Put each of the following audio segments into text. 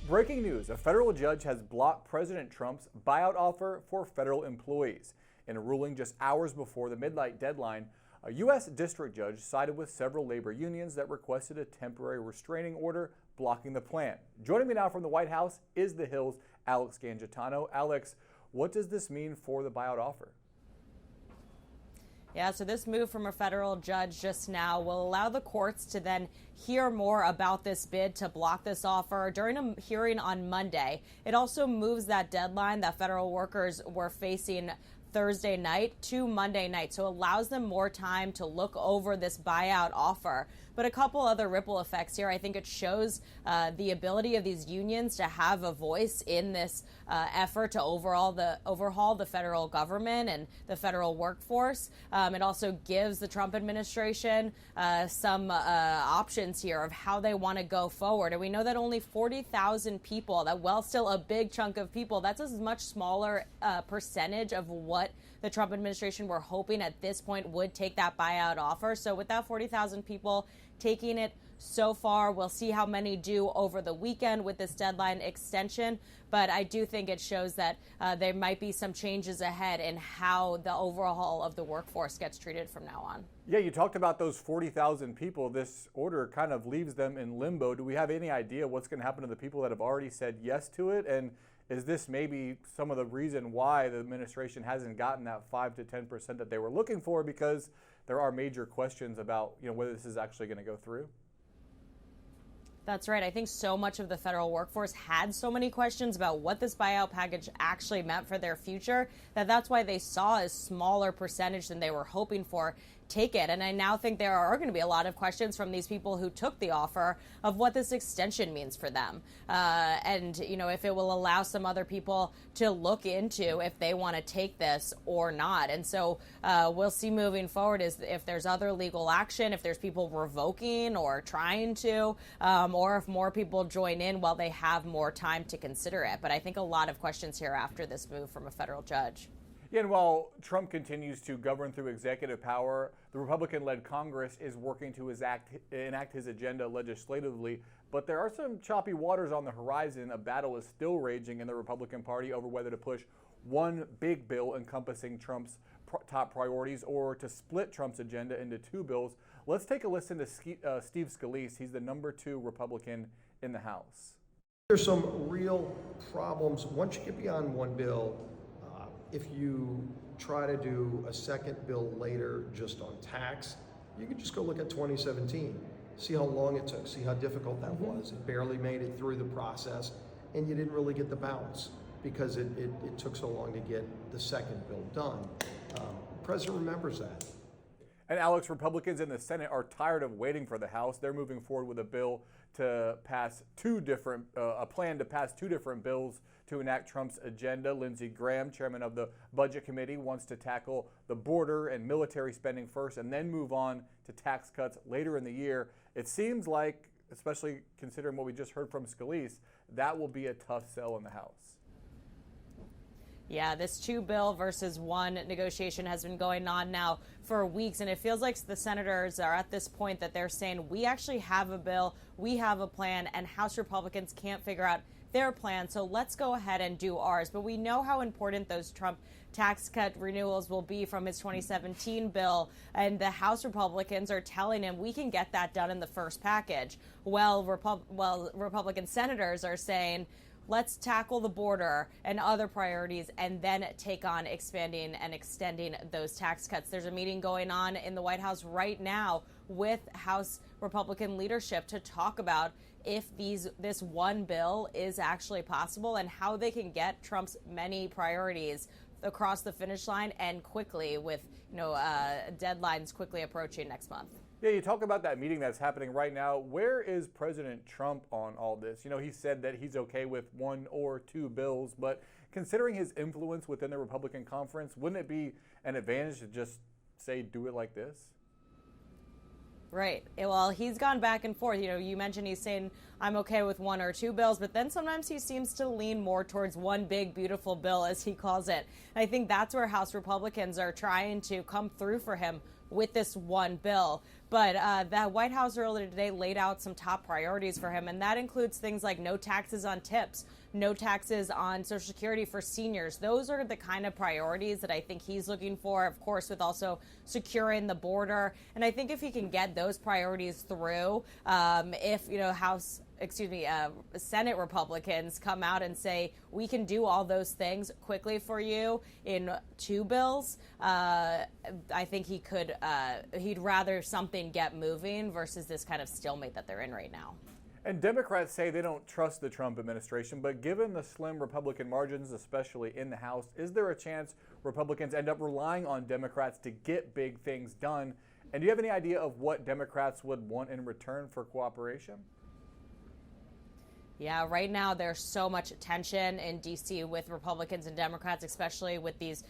Breaking news, a federal judge has blocked President Trump's buyout offer for federal employees. In a ruling just hours before the midnight deadline, a U.S. district judge sided with several labor unions that requested a temporary restraining order blocking the plan. Joining me now from the White House is the Hill's Alex Gangitano. Alex, what does this mean for the buyout offer? Yeah, so this move from a federal judge just now will allow the courts to then hear more about this bid to block this offer during a hearing on Monday. It also moves that deadline that federal workers were facing Thursday night to Monday night, so it allows them more time to look over this buyout offer. But a couple other ripple effects here. I think it shows the ability of these unions to have a voice in this effort to overhaul the federal government and the federal workforce. It also gives the Trump administration some options here of how they want to go forward. And we know that only 40,000 people, still a big chunk of people, that's a much smaller percentage of what the Trump administration were hoping at this point would take that buyout offer. So with that 40,000 people taking it so far, we'll see how many do over the weekend with this deadline extension. But I do think it shows that there might be some changes ahead in how the overhaul of the workforce gets treated from now on. Yeah, you talked about those 40,000 people. This order kind of leaves them in limbo. Do we have any idea what's going to happen to the people that have already said yes to it? And is this maybe some of the reason why the administration hasn't gotten that 5 to 10% that they were looking for? Because there are major questions about, whether this is actually going to go through. That's right. I think so much of the federal workforce had so many questions about what this buyout package actually meant for their future that's why they saw a smaller percentage than they were hoping for take it. And I now think there are going to be a lot of questions from these people who took the offer of what this extension means for them. And, if it will allow some other people to look into if they want to take this or not. And so we'll see moving forward is if there's other legal action, if there's people revoking or trying to, or if more people join in while they have more time to consider it. But I think a lot of questions here after this move from a federal judge. Yeah, and while Trump continues to govern through executive power, the Republican-led Congress is working to enact his agenda legislatively. But there are some choppy waters on the horizon. A battle is still raging in the Republican Party over whether to push one big bill encompassing Trump's top priorities or to split Trump's agenda into two bills. Let's take a listen to Steve Scalise. He's the #2 Republican in the House. There's some real problems once you get beyond one bill. If you try to do a second bill later just on tax, you can just go look at 2017, see how long it took, see how difficult that was. It barely made it through the process, and you didn't really get the bounce because it took so long to get the second bill done. The president remembers that. And Alex, Republicans in the Senate are tired of waiting for the House. They're moving forward with a bill to pass a plan to pass two different bills to enact Trump's agenda. Lindsey Graham, chairman of the Budget Committee, wants to tackle the border and military spending first and then move on to tax cuts later in the year. It seems like, especially considering what we just heard from Scalise, that will be a tough sell in the House. Yeah, this two bill versus one negotiation has been going on now for weeks, and it feels like the senators are at this point that they're saying, we actually have a bill, we have a plan, and House Republicans can't figure out their plan, so let's go ahead and do ours. But we know how important those Trump tax cut renewals will be from his 2017 bill, and the House Republicans are telling him we can get that done in the first package. Well, Republican senators are saying, let's tackle the border and other priorities and then take on expanding and extending those tax cuts. There's a meeting going on in the White House right now with House Republican leadership to talk about if this one bill is actually possible and how they can get Trump's many priorities across the finish line and quickly with deadlines quickly approaching next month. Yeah, you talk about that meeting that's happening right now. Where is President Trump on all this? He said that he's okay with one or two bills, but considering his influence within the Republican conference, wouldn't it be an advantage to just say, do it like this? Right. Well, he's gone back and forth. You mentioned he's saying, I'm okay with one or two bills, but then sometimes he seems to lean more towards one big, beautiful bill, as he calls it. And I think that's where House Republicans are trying to come through for him with this one bill. But the White House earlier today laid out some top priorities for him, and that includes things like no taxes on tips, no taxes on Social Security for seniors. Those are the kind of priorities that I think he's looking for, of course, with also securing the border. And I think if he can get those priorities through, if, Senate Republicans come out and say, we can do all those things quickly for you in 2 bills, I think he'd rather something get moving versus this kind of stalemate that they're in right now. And Democrats say they don't trust the Trump administration, but given the slim Republican margins, especially in the House, is there a chance Republicans end up relying on Democrats to get big things done? And do you have any idea of what Democrats would want in return for cooperation? Yeah, right now there's so much tension in D.C. with Republicans and Democrats, especially with these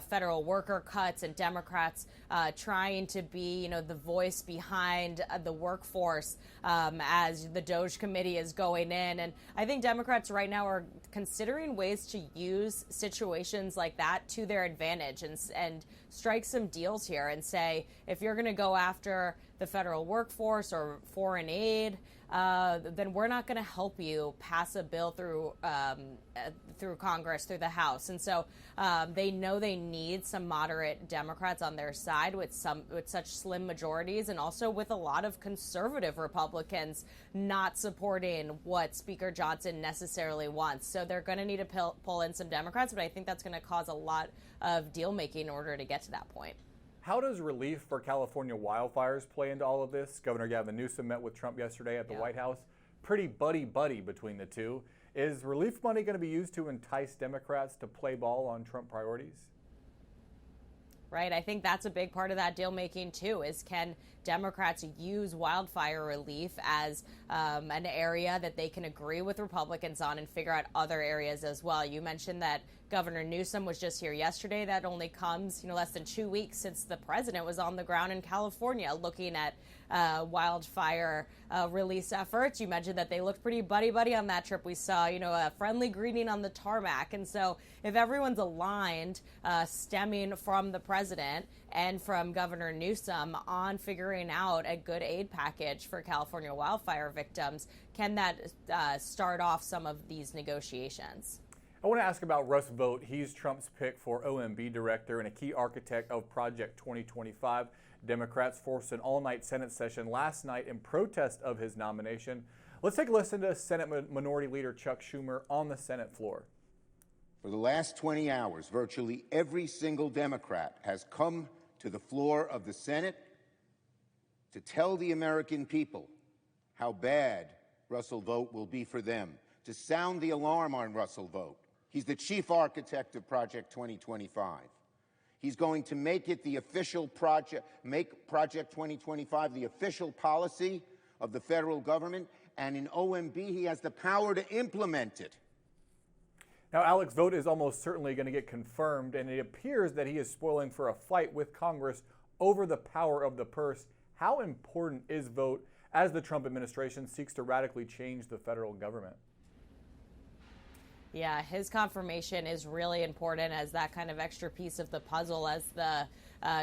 federal worker cuts and Democrats trying to be, the voice behind the workforce as the DOJ committee is going in. And I think Democrats right now are considering ways to use situations like that to their advantage and strike some deals here and say, if you're going to go after the federal workforce or foreign aid, then we're not going to help you pass a bill through Congress, through the House. And so they know they need some moderate Democrats on their side with such slim majorities, and also with a lot of conservative Republicans not supporting what Speaker Johnson necessarily wants. So they're going to need to pull in some Democrats, but I think that's going to cause a lot of deal making in order to get to that point. How does relief for California wildfires play into all of this? Governor Gavin Newsom met with Trump yesterday at the White House. Pretty buddy-buddy between the two. Is relief money going to be used to entice Democrats to play ball on Trump priorities? Right. I think that's a big part of that deal making, too, is can Democrats use wildfire relief as an area that they can agree with Republicans on and figure out other areas as well. You mentioned that Governor Newsom was just here yesterday. That only comes, less than 2 weeks since the president was on the ground in California looking at wildfire release efforts. You mentioned that they looked pretty buddy-buddy on that trip. We saw, a friendly greeting on the tarmac. And so if everyone's aligned, stemming from the president and from Governor Newsom on figuring out a good aid package for California wildfire victims, can that start off some of these negotiations? I want to ask about Russ Vought. He's Trump's pick for OMB director and a key architect of Project 2025. Democrats forced an all-night Senate session last night in protest of his nomination. Let's take a listen to Senate Minority Leader Chuck Schumer on the Senate floor. For the last 20 hours, virtually every single Democrat has come to the floor of the Senate to tell the American people how bad Russell Vought will be for them, to sound the alarm on Russell Vought. He's the chief architect of Project 2025. He's going to make it the official project, make Project 2025 the official policy of the federal government, and in OMB, he has the power to implement it. Now, Alex Vought is almost certainly going to get confirmed, and it appears that he is spoiling for a fight with Congress over the power of the purse. How important is Vought as the Trump administration seeks to radically change the federal government? Yeah, his confirmation is really important as that kind of extra piece of the puzzle as the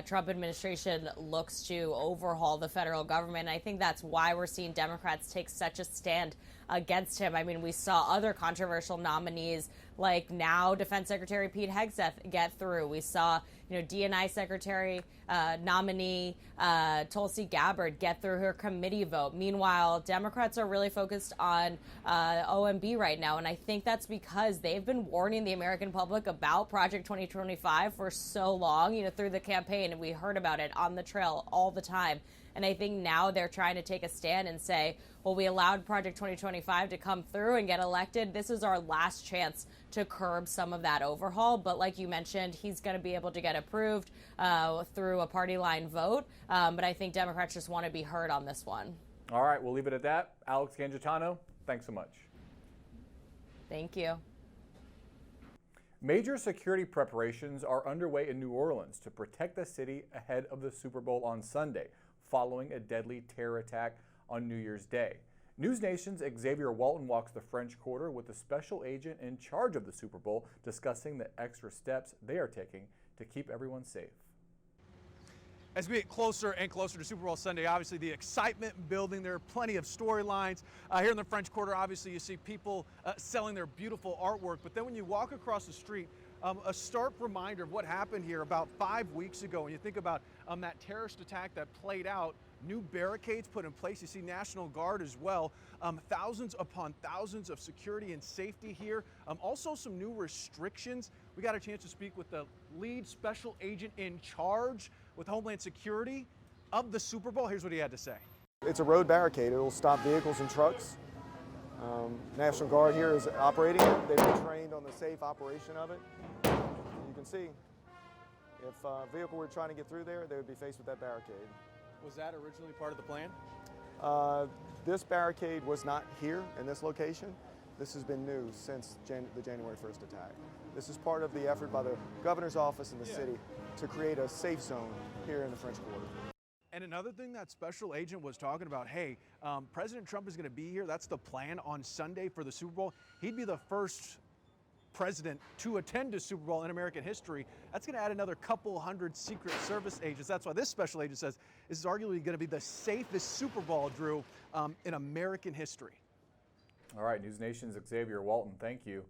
Trump administration looks to overhaul the federal government. I think that's why we're seeing Democrats take such a stand against him. I mean, we saw other controversial nominees like now Defense Secretary Pete Hegseth get through. We saw, DNI Secretary nominee Tulsi Gabbard get through her committee vote. Meanwhile, Democrats are really focused on OMB right now, and I think that's because they've been warning the American public about Project 2025 for so long, through the campaign, and we heard about it on the trail all the time. And I think now they're trying to take a stand and say, well, we allowed Project 2025 to come through and get elected. This is our last chance to curb some of that overhaul. But like you mentioned, he's going to be able to get approved through a party line vote. But I think Democrats just want to be heard on this one. All right, we'll leave it at that. Alex Gangitano, thanks so much. Thank you. Major security preparations are underway in New Orleans to protect the city ahead of the Super Bowl on Sunday, following a deadly terror attack on New Year's Day. News Nation's Xavier Walton walks the French Quarter with the special agent in charge of the Super Bowl, discussing the extra steps they are taking to keep everyone safe. As we get closer and closer to Super Bowl Sunday, obviously the excitement building. There are plenty of storylines. Here in the French Quarter, obviously you see people selling their beautiful artwork. But then when you walk across the street, a stark reminder of what happened here about 5 weeks ago. When you think about that terrorist attack that played out, new barricades put in place. You see National Guard as well. Thousands upon thousands of security and safety here. Also some new restrictions. We got a chance to speak with the lead special agent in charge with Homeland Security of the Super Bowl. Here's what he had to say. It's a road barricade. It'll stop vehicles and trucks. National Guard here is operating it. They've been trained on the safe operation of it. You can see if a vehicle were trying to get through there, they would be faced with that barricade. Was that originally part of the plan? This barricade was not here in this location. This has been new since the January 1st attack. This is part of the effort by the governor's office in the city to create a safe zone here in the French Quarter. And another thing that special agent was talking about, hey, President Trump is going to be here. That's the plan on Sunday for the Super Bowl. He'd be the first president to attend a Super Bowl in American history. That's going to add another couple hundred Secret Service agents. That's why this special agent says this is arguably going to be the safest Super Bowl, Drew, in American history. All right, News Nation's Xavier Walton, thank you.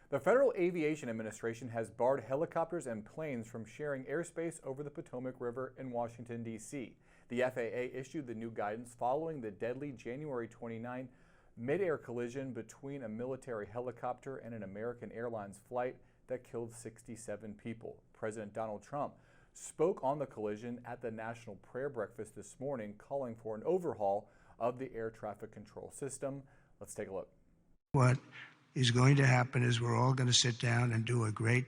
The Federal Aviation Administration has barred helicopters and planes from sharing airspace over the Potomac River in Washington, D.C. The FAA issued the new guidance following the deadly January 29 mid-air collision between a military helicopter and an American Airlines flight that killed 67 people. President Donald Trump spoke on the collision at the National Prayer Breakfast this morning, calling for an overhaul of the air traffic control system. Let's take a look. What is going to happen is we're all going to sit down and do a great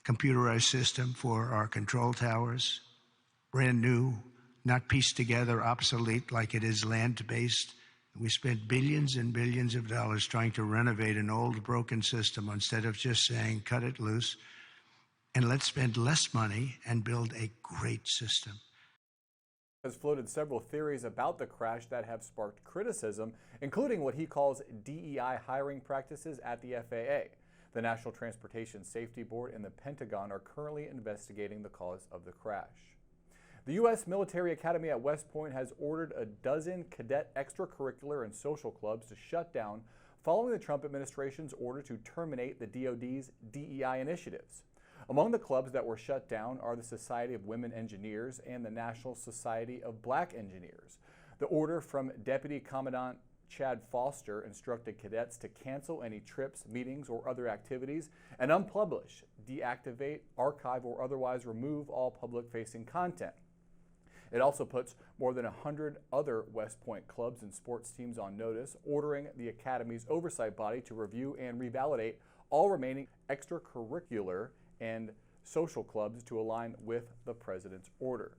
computerized system for our control towers, brand new, not pieced together, obsolete like it is land-based. We spent billions and billions of dollars trying to renovate an old broken system instead of just saying cut it loose and let's spend less money and build a great system. Has floated several theories about the crash that have sparked criticism, including what he calls DEI hiring practices at the FAA. The National Transportation Safety Board and the Pentagon are currently investigating the cause of the crash. The U.S. Military Academy at West Point has ordered a dozen cadet extracurricular and social clubs to shut down following the Trump administration's order to terminate the DoD's DEI initiatives. Among the clubs that were shut down are the Society of Women Engineers and the National Society of Black Engineers. The order from Deputy Commandant Chad Foster instructed cadets to cancel any trips, meetings, or other activities and unpublish, deactivate, archive, or otherwise remove all public-facing content. It also puts more than 100 other West Point clubs and sports teams on notice, ordering the Academy's oversight body to review and revalidate all remaining extracurricular and social clubs to align with the president's order.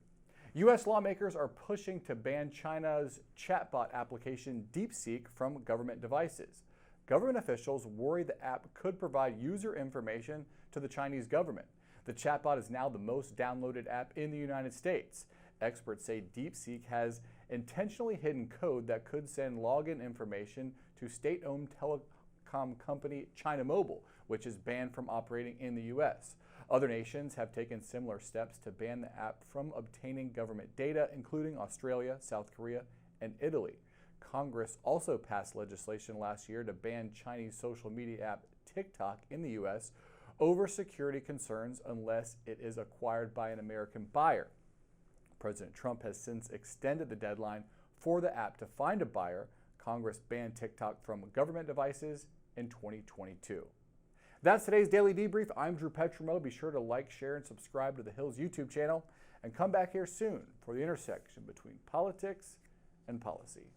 U.S. lawmakers are pushing to ban China's chatbot application DeepSeek from government devices. Government officials worry the app could provide user information to the Chinese government. The chatbot is now the most downloaded app in the United States. Experts say DeepSeek has intentionally hidden code that could send login information to state-owned telecom company China Mobile, which is banned from operating in the U.S. Other nations have taken similar steps to ban the app from obtaining government data, including Australia, South Korea, and Italy. Congress also passed legislation last year to ban Chinese social media app TikTok in the U.S. over security concerns unless it is acquired by an American buyer. President Trump has since extended the deadline for the app to find a buyer. Congress banned TikTok from government devices in 2022. That's today's Daily Debrief. I'm Drew Petrimoulx. Be sure to like, share, and subscribe to the Hills YouTube channel, and come back here soon for the intersection between politics and policy.